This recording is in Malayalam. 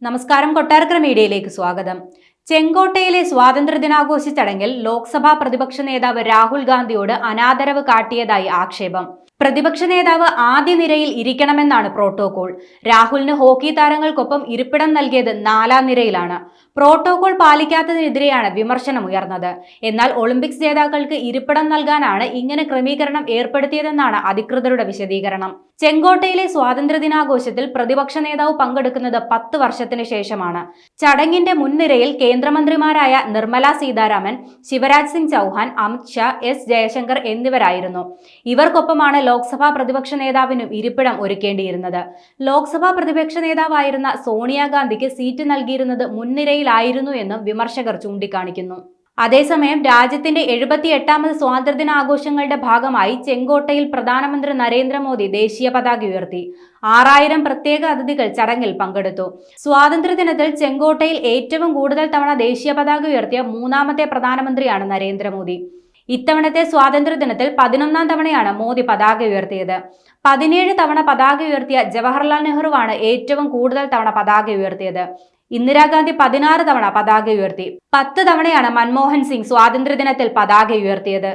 നമസ്കാരം. കൊട്ടാരക്കര മീഡിയയിലേക്ക് സ്വാഗതം. ചെങ്കോട്ടയിലെ സ്വാതന്ത്ര്യദിനാഘോഷ ചടങ്ങിൽ ലോക്സഭാ പ്രതിപക്ഷ നേതാവ് രാഹുൽ ഗാന്ധിയോട് അനാദരവ് കാട്ടിയതായി ആക്ഷേപം. പ്രതിപക്ഷ നേതാവ് ആദ്യ നിരയിൽ ഇരിക്കണമെന്നാണ് പ്രോട്ടോകോൾ. രാഹുലിന് ഹോക്കി താരങ്ങൾക്കൊപ്പം ഇരിപ്പിടം നൽകിയത് 4ാം നിരയിലാണ്. പ്രോട്ടോകോൾ പാലിക്കാത്തതിനെതിരെയാണ് വിമർശനമുയർന്നത്. എന്നാൽ ഒളിമ്പിക്സ് ജേതാക്കൾക്ക് ഇരിപ്പിടം നൽകാനാണ് ഇങ്ങനെ ക്രമീകരണം ഏർപ്പെടുത്തിയതെന്നാണ് അധികൃതരുടെ വിശദീകരണം. ചെങ്കോട്ടയിലെ സ്വാതന്ത്ര്യദിനാഘോഷത്തിൽ പ്രതിപക്ഷ നേതാവ് പങ്കെടുക്കുന്നത് 10 വർഷത്തിന് ശേഷമാണ്. ചടങ്ങിന്റെ മുൻനിരയിൽ കേന്ദ്രമന്ത്രിമാരായ നിർമ്മല സീതാരാമൻ, ശിവരാജ് സിംഗ് ചൗഹാൻ, അമിത് ഷാ, എസ് ജയശങ്കർ എന്നിവരായിരുന്നു. ഇവർക്കൊപ്പമാണ് ലോക്സഭാ പ്രതിപക്ഷ നേതാവിനും ഇരിപ്പിടം ഒരുക്കേണ്ടിയിരുന്നത്. ലോക്സഭാ പ്രതിപക്ഷ നേതാവായിരുന്ന സോണിയാഗാന്ധിക്ക് സീറ്റ് നൽകിയിരുന്നത് മുൻനിരയിലായിരുന്നു എന്നും വിമർശകർ ചൂണ്ടിക്കാണിക്കുന്നു. അതേസമയം രാജ്യത്തിന്റെ 78ാമത് സ്വാതന്ത്ര്യദിനാഘോഷങ്ങളുടെ ഭാഗമായി ചെങ്കോട്ടയിൽ പ്രധാനമന്ത്രി നരേന്ദ്രമോദി ദേശീയ പതാക ഉയർത്തി. 6000 പ്രത്യേക അതിഥികൾ ചടങ്ങിൽ പങ്കെടുത്തു. സ്വാതന്ത്ര്യദിനത്തിൽ ചെങ്കോട്ടയിൽ ഏറ്റവും കൂടുതൽ തവണ ദേശീയ പതാക ഉയർത്തിയ 3ാമത്തെ പ്രധാനമന്ത്രിയാണ് നരേന്ദ്രമോദി. ഇത്തവണത്തെ സ്വാതന്ത്ര്യദിനത്തിൽ 11ാം തവണയാണ് മോദി പതാക ഉയർത്തിയത്. 17 തവണ പതാക ഉയർത്തിയ ജവഹർലാൽ നെഹ്റുവാണ് ഏറ്റവും കൂടുതൽ തവണ പതാക ഉയർത്തിയത്. ഇന്ദിരാഗാന്ധി 16 തവണ പതാക ഉയർത്തി. 10 തവണയാണ് മൻമോഹൻ സിംഗ് സ്വാതന്ത്ര്യദിനത്തിൽ പതാക ഉയർത്തിയത്.